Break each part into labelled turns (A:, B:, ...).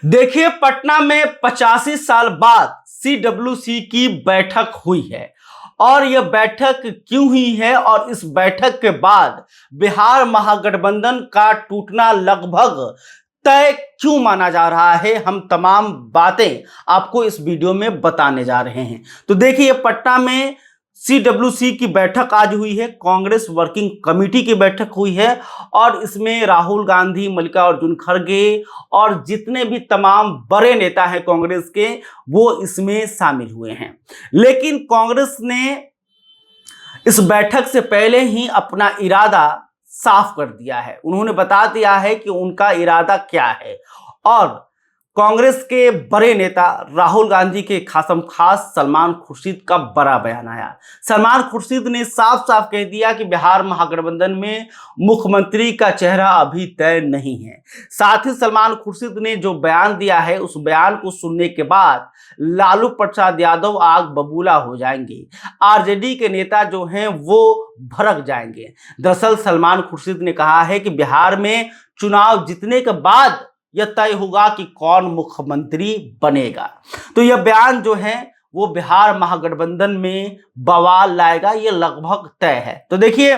A: देखिए, पटना में 85 साल बाद सीडब्ल्यूसी की बैठक हुई है। और यह बैठक क्यों हुई है और इस बैठक के बाद बिहार महागठबंधन का टूटना लगभग तय क्यों माना जा रहा है, हम तमाम बातें आपको इस वीडियो में बताने जा रहे हैं। तो देखिए, पटना में सीडब्ल्यूसी की बैठक आज हुई है, कांग्रेस वर्किंग कमेटी की बैठक हुई है और इसमें राहुल गांधी, मल्लिकार्जुन खड़गे और जितने भी तमाम बड़े नेता हैं कांग्रेस के, वो इसमें शामिल हुए हैं। लेकिन कांग्रेस ने इस बैठक से पहले ही अपना इरादा साफ कर दिया है। उन्होंने बता दिया है कि उनका इरादा क्या है। और कांग्रेस के बड़े नेता राहुल गांधी के खासम खास सलमान खुर्शीद का बड़ा बयान आया। सलमान खुर्शीद ने साफ साफ कह दिया कि बिहार महागठबंधन में मुख्यमंत्री का चेहरा अभी तय नहीं है। साथ ही सलमान खुर्शीद ने जो बयान दिया है, उस बयान को सुनने के बाद लालू प्रसाद यादव आग बबूला हो जाएंगे, आरजेडी के नेता जो हैं वो भड़क जाएंगे। दरअसल सलमान खुर्शीद ने कहा है कि बिहार में चुनाव जीतने के बाद यह तय होगा कि कौन मुख्यमंत्री बनेगा। तो यह बयान जो है वो बिहार महागठबंधन में बवाल लाएगा, ये लगभग तय है। तो देखिए,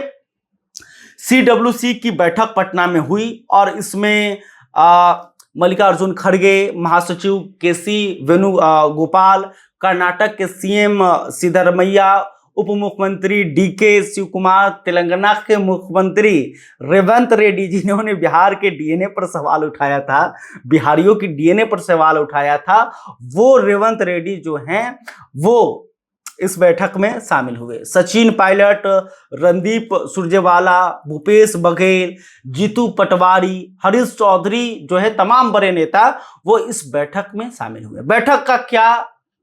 A: सीडब्ल्यूसी की बैठक पटना में हुई और इसमें मल्लिकार्जुन खड़गे, महासचिव केसी वेणुगोपाल, कर्नाटक के सीएम सिद्धरमैया, उप मुख्यमंत्री डीके शिव कुमार, तेलंगाना के मुख्यमंत्री रेवंत रेड्डी, जिन्होंने बिहार के डीएनए पर सवाल उठाया था, बिहारियों की डीएनए पर सवाल उठाया था, वो रेवंत रेड्डी जो हैं वो इस बैठक में शामिल हुए। सचिन पायलट, रणदीप सुरजेवाला, भूपेश बघेल, जीतू पटवारी, हरीश चौधरी जो है, तमाम बड़े नेता वो इस बैठक में शामिल हुए। बैठक का क्या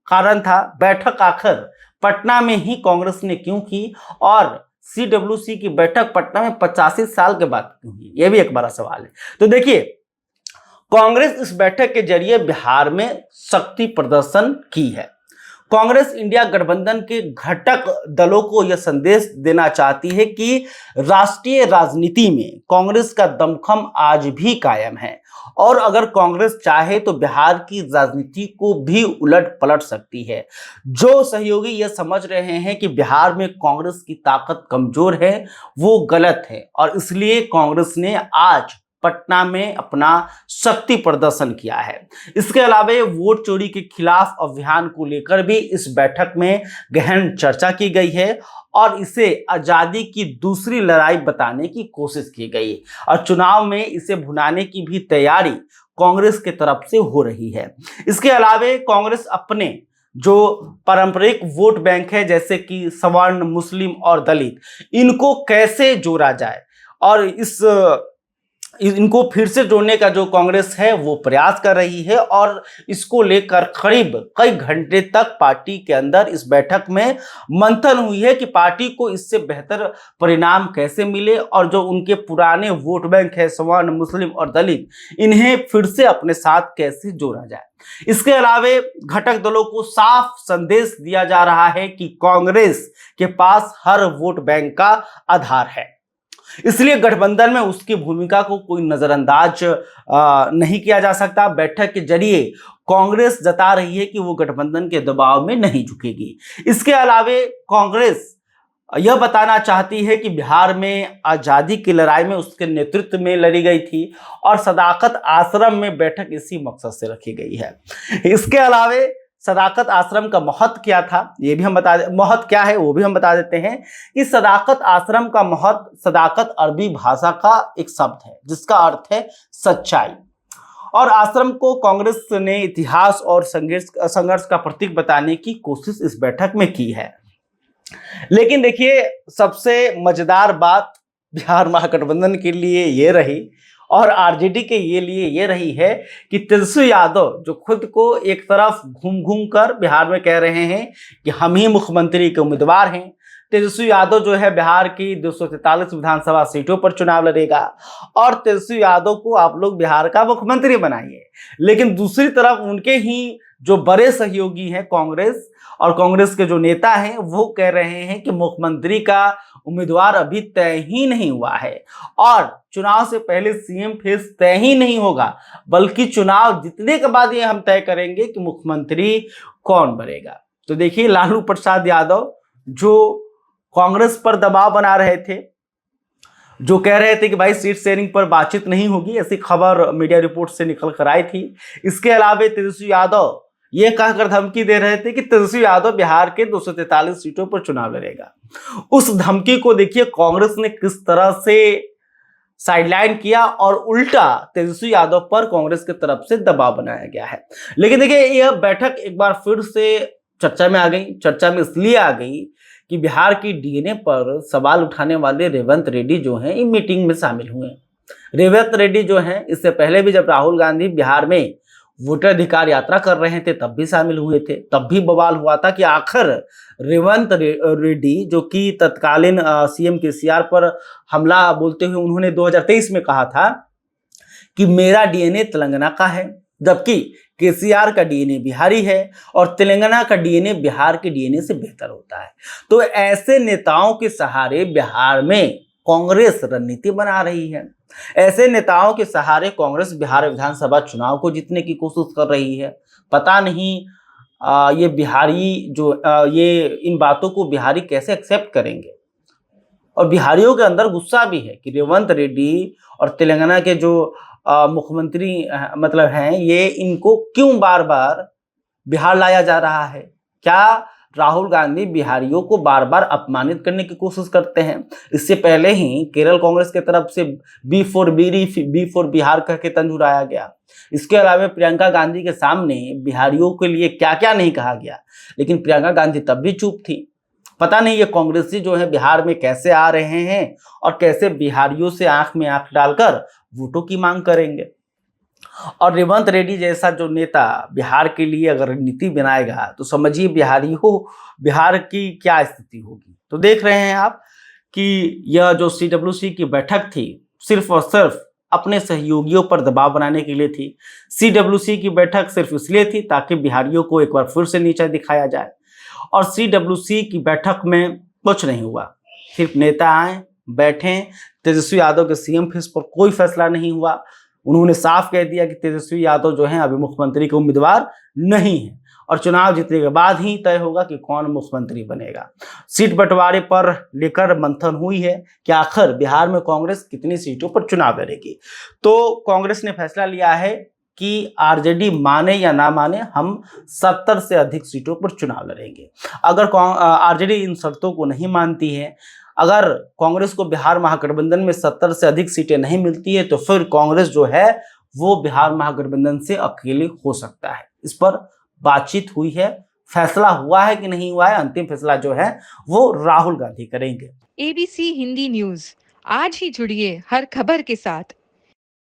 A: कारण था? बैठक आखिर पटना में ही कांग्रेस ने क्यों की और सीडब्ल्यूसी की बैठक पटना में 85 साल के बाद क्यों हुई, यह भी एक बड़ा सवाल है। तो देखिए, कांग्रेस इस बैठक के जरिए बिहार में शक्ति प्रदर्शन की है। कांग्रेस इंडिया गठबंधन के घटक दलों को यह संदेश देना चाहती है कि राष्ट्रीय राजनीति में कांग्रेस का दमखम आज भी कायम है और अगर कांग्रेस चाहे तो बिहार की राजनीति को भी उलट पलट सकती है। जो सहयोगी यह समझ रहे हैं कि बिहार में कांग्रेस की ताकत कमजोर है, वो गलत है और इसलिए कांग्रेस ने आज पटना में अपना शक्ति प्रदर्शन किया है। इसके अलावा वोट चोरी के खिलाफ अभियान को लेकर भी इस बैठक में गहन चर्चा की गई है और इसे आजादी की दूसरी लड़ाई बताने की कोशिश की गई और चुनाव में इसे भुनाने की भी तैयारी कांग्रेस के तरफ से हो रही है। इसके अलावा कांग्रेस अपने जो पारंपरिक वोट बैंक है, जैसे कि सवर्ण, मुस्लिम और दलित, इनको कैसे जोड़ा जाए और इनको फिर से जोड़ने का जो कांग्रेस है वो प्रयास कर रही है और इसको लेकर करीब कई घंटे तक पार्टी के अंदर इस बैठक में मंथन हुई है कि पार्टी को इससे बेहतर परिणाम कैसे मिले और जो उनके पुराने वोट बैंक है, सवर्ण, मुस्लिम और दलित, इन्हें फिर से अपने साथ कैसे जोड़ा जाए। इसके अलावा घटक दलों को साफ संदेश दिया जा रहा है कि कांग्रेस के पास हर वोट बैंक का आधार है, इसलिए गठबंधन में उसकी भूमिका को कोई नजरअंदाज नहीं किया जा सकता। बैठक के जरिए कांग्रेस जता रही है कि वो गठबंधन के दबाव में नहीं झुकेगी। इसके अलावा कांग्रेस यह बताना चाहती है कि बिहार में आजादी की लड़ाई में उसके नेतृत्व में लड़ी गई थी और सदाकत आश्रम में बैठक इसी मकसद से रखी गई है। इसके अलावा सदाकत आश्रम का महत्व क्या था, ये भी हम महत्व क्या है वो भी हम बता देते हैं कि सदाकत आश्रम का महत्व, सदाकत अरबी भाषा का एक शब्द है जिसका अर्थ है सच्चाई, और आश्रम को कांग्रेस ने इतिहास और संघर्ष का प्रतीक बताने की कोशिश इस बैठक में की है। लेकिन देखिए, सबसे मजेदार बात बिहार महागठबंधन के लिए ये रही और आरजेडी के लिए ये रही है कि तेजस्वी यादव जो खुद को एक तरफ घूम घूम कर बिहार में कह रहे हैं कि हम ही मुख्यमंत्री के उम्मीदवार हैं। तेजस्वी यादव जो है बिहार की 243 विधानसभा सीटों पर चुनाव लड़ेगा और तेजस्वी यादव को आप लोग बिहार का मुख्यमंत्री बनाइए। लेकिन दूसरी तरफ उनके ही जो बड़े सहयोगी हैं कांग्रेस और कांग्रेस के जो नेता हैं वो कह रहे हैं कि मुख्यमंत्री का उम्मीदवार अभी तय ही नहीं हुआ है और चुनाव से पहले सीएम फेस तय ही नहीं होगा, बल्कि चुनाव जीतने के बाद ये हम तय करेंगे कि मुख्यमंत्री कौन बनेगा। तो देखिए, लालू प्रसाद यादव जो कांग्रेस पर दबाव बना रहे थे, जो कह रहे थे कि भाई सीट शेयरिंग पर बातचीत नहीं होगी, ऐसी खबर मीडिया रिपोर्ट से निकल कर आई थी। इसके अलावा तेजस्वी यादव ये कहकर धमकी दे रहे थे कि तेजस्वी यादव बिहार के 243 सीटों पर चुनाव लड़ेगा। उस धमकी को देखिए कांग्रेस ने किस तरह से साइडलाइन किया और उल्टा तेजस्वी यादव पर कांग्रेस की तरफ से दबाव बनाया गया है। लेकिन देखिए, यह बैठक एक बार फिर से चर्चा में आ गई। चर्चा में इसलिए आ गई कि बिहार की डीएनए पर सवाल उठाने वाले रेवंत रेड्डी जो हैं, इन मीटिंग में शामिल हुए। रेवंत रेड्डी जो हैं, इससे पहले भी जब राहुल गांधी बिहार में वोटर अधिकार यात्रा कर रहे थे तब भी शामिल हुए थे। तब भी बवाल हुआ था कि आखिर रेवंत रेड्डी जो कि तत्कालीन सीएम केसीआर पर हमला बोलते हुए उन्होंने 2023 में कहा था कि मेरा डीएनए तेलंगाना का है, जबकि केसीआर का डीएनए बिहारी है और तेलंगाना का डीएनए बिहार के डीएनए से बेहतर होता है। तो ऐसे नेताओं के सहारे बिहार में कांग्रेस रणनीति बना रही है। ऐसे नेताओं के सहारे कांग्रेस बिहार विधानसभा चुनाव को जीतने की कोशिश कर रही है। पता नहीं ये बिहारी जो ये इन बातों को बिहारी कैसे एक्सेप्ट करेंगे। और बिहारियों के अंदर गुस्सा भी है कि रेवंत रेड्डी और तेलंगाना के जो मुख्यमंत्री मतलब हैं, ये इनको क्यों बार बार बिहार लाया जा रहा है। क्या राहुल गांधी बिहारियों को बार बार अपमानित करने की कोशिश करते हैं? इससे पहले ही केरल कांग्रेस की तरफ से बी फॉर बिहार कह के तंज उड़ाया गया। इसके अलावा प्रियंका गांधी के सामने बिहारियों के लिए क्या क्या नहीं कहा गया, लेकिन प्रियंका गांधी तब भी चुप थी। पता नहीं ये कांग्रेसी जो है बिहार में कैसे आ रहे हैं और कैसे बिहारियों से आंख में आंख डालकर वोटों की मांग करेंगे। और रेवंत रेड्डी जैसा जो नेता बिहार के लिए अगर नीति बनाएगा तो समझिए बिहार की क्या स्थिति होगी। तो देख रहे हैं आप कि यह जो सीडब्ल्यूसी की बैठक थी सिर्फ और सिर्फ अपने सहयोगियों पर दबाव बनाने के लिए थी। सीडब्ल्यूसी की बैठक सिर्फ इसलिए थी ताकि बिहारियों को एक बार फिर से नीचा दिखाया जाए। और सीडब्ल्यूसी की बैठक में कुछ नहीं हुआ, सिर्फ नेता आए बैठे। तेजस्वी यादव के सीएम फेस पर कोई फैसला नहीं हुआ। उन्होंने साफ कह दिया कि तेजस्वी यादव जो हैं अभी मुख्यमंत्री के उम्मीदवार नहीं है और चुनाव जीतने के बाद ही तय होगा कि कौन मुख्यमंत्री बनेगा। सीट बंटवारे पर लेकर मंथन हुई है कि आखिर बिहार में कांग्रेस कितनी सीटों पर चुनाव लड़ेगी। तो कांग्रेस ने फैसला लिया है कि आरजेडी माने या ना माने, हम 70 से अधिक सीटों पर चुनाव लड़ेंगे। अगर आरजेडी इन शर्तों को नहीं मानती है, अगर कांग्रेस को बिहार महागठबंधन में 70 से अधिक सीटें नहीं मिलती है, तो फिर कांग्रेस जो है वो बिहार महागठबंधन से अकेले हो सकता है। इस पर बातचीत हुई है, फैसला हुआ है कि नहीं हुआ है, अंतिम फैसला जो है वो राहुल गांधी करेंगे।
B: एबीसी हिंदी न्यूज, आज ही जुड़िए हर खबर के साथ।